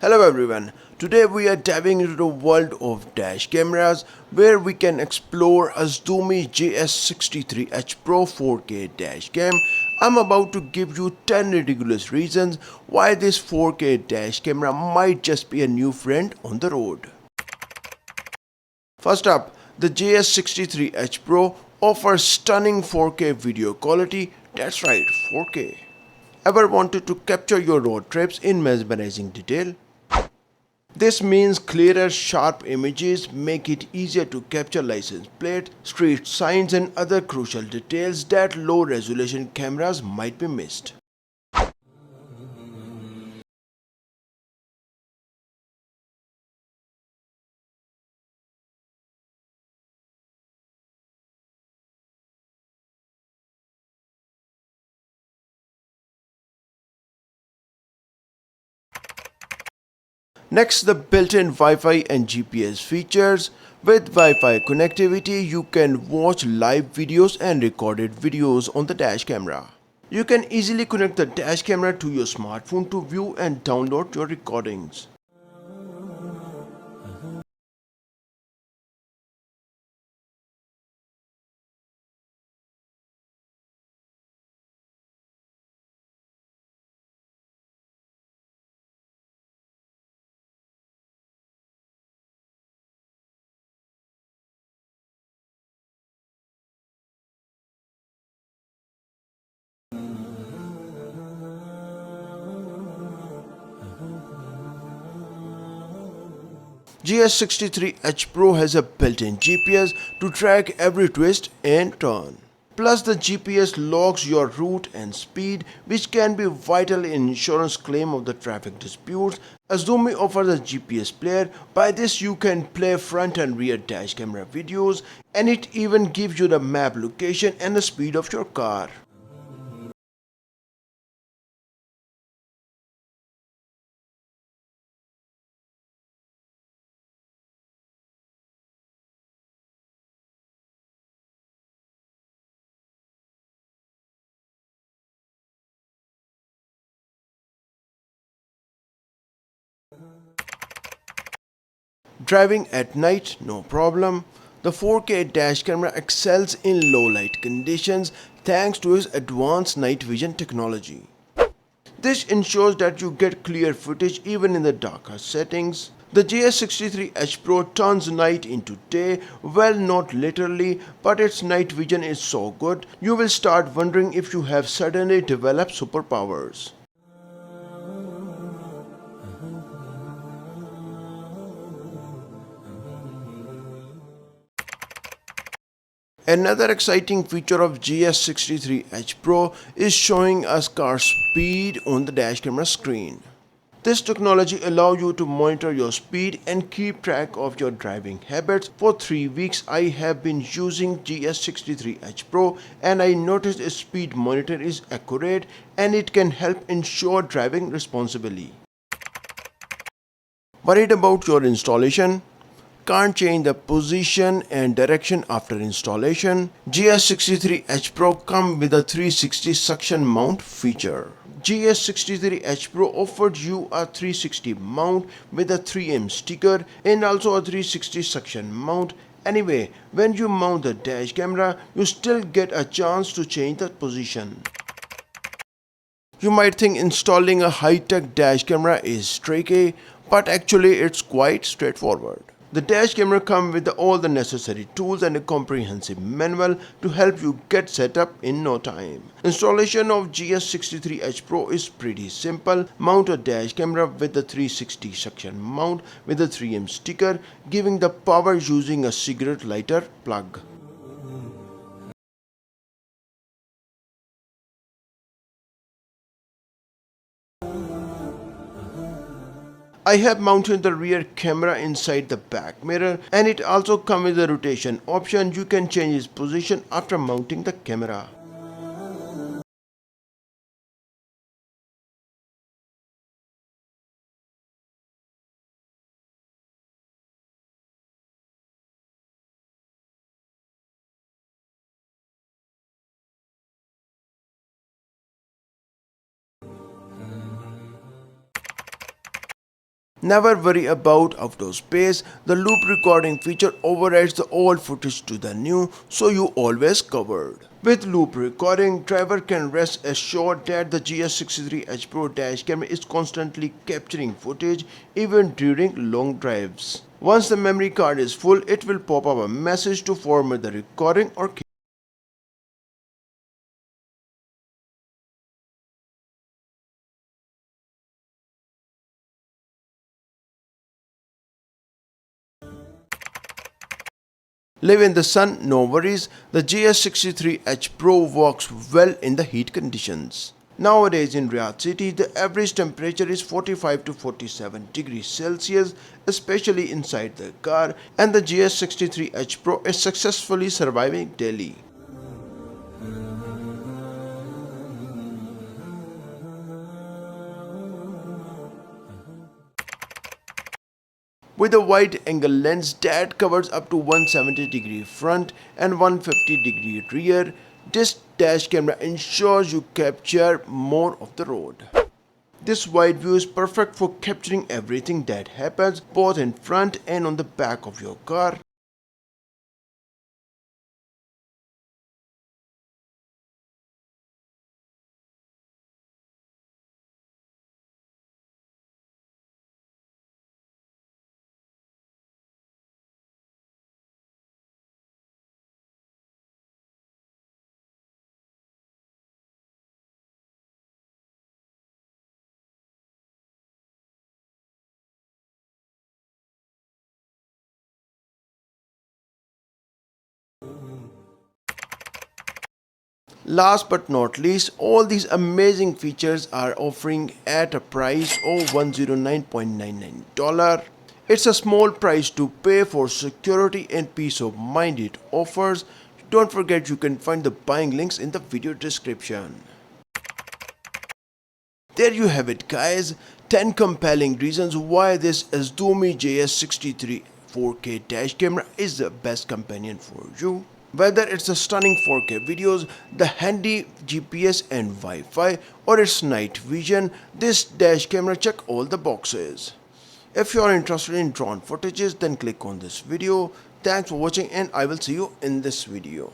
Hello everyone, today we are diving into the world of dash cameras where we can explore Azdome GS63H Pro 4K dash cam. I'm about to give you 10 ridiculous reasons why this 4K dash camera might just be a new friend on the road. First up, the GS63H Pro offers stunning 4K video quality, that's right 4K. Ever wanted to capture your road trips in mesmerizing detail? This means clearer, sharp images make it easier to capture license plates, street signs and other crucial details that low-resolution cameras might be missed. Next, the built-in Wi-Fi and GPS features. With Wi-Fi connectivity, you can watch live videos and recorded videos on the dash camera. You can easily connect the dash camera to your smartphone to view and download your recordings. GS63H Pro has a built-in GPS to track every twist and turn. Plus, the GPS logs your route and speed, which can be vital in insurance claim of the traffic disputes. Azdome offers a GPS player. By this, you can play front and rear dash camera videos, and it even gives you the map location and the speed of your car. Driving at night, no problem. The 4K dash camera excels in low light conditions thanks to its advanced night vision technology. This ensures that you get clear footage even in the darker settings. The GS63H Pro turns night into day, well, not literally, but its night vision is so good, you will start wondering if you have suddenly developed superpowers. Another exciting feature of GS63H Pro is showing us car speed on the dash camera screen. This technology allows you to monitor your speed and keep track of your driving habits. For 3 weeks I have been using GS63H Pro and I noticed its speed monitor is accurate and it can help ensure driving responsibly. Worried about your installation? Can't change the position and direction after installation? GS63H Pro comes with a 360 suction mount feature. GS63H Pro offered you a 360 mount with a 3M sticker and also a 360 suction mount. Anyway, when you mount the dash camera, you still get a chance to change the position. You might think installing a high-tech dash camera is tricky, but actually it's quite straightforward. The dash camera comes with all the necessary tools and a comprehensive manual to help you get set up in no time. Installation of GS63H Pro is pretty simple. Mount a dash camera with the 360 suction mount with a 3M sticker, giving the power using a cigarette lighter plug. I have mounted the rear camera inside the back mirror and it also comes with a rotation option. You can change its position after mounting the camera. Never worry about outdoor space. The loop recording feature overrides the old footage to the new, so you always covered. With loop recording, driver can rest assured that the GS63H Pro dash camera is constantly capturing footage even during long drives. Once the memory card is full, it will pop up a message to format the recording or keep. Live in the sun, no worries. The GS63H Pro works well in the heat conditions. Nowadays in Riyadh city, the average temperature is 45 to 47 degrees Celsius, especially inside the car, and the GS63H Pro is successfully surviving daily. With a wide-angle lens that covers up to 170-degree front and 150-degree rear, this dash camera ensures you capture more of the road. This wide view is perfect for capturing everything that happens both in front and on the back of your car. Last but not least, all these amazing features are offering at a price of $109.99. It's a small price to pay for security and peace of mind it offers. Don't forget you can find the buying links in the video description. There you have it guys, 10 compelling reasons why this Azdome GS63 4K dash camera is the best companion for you. Whether it's the stunning 4K videos, the handy GPS and Wi-Fi, or its night vision, this dash camera check all the boxes. If you are interested in drone footages, then click on this video. Thanks for watching and I will see you in this video.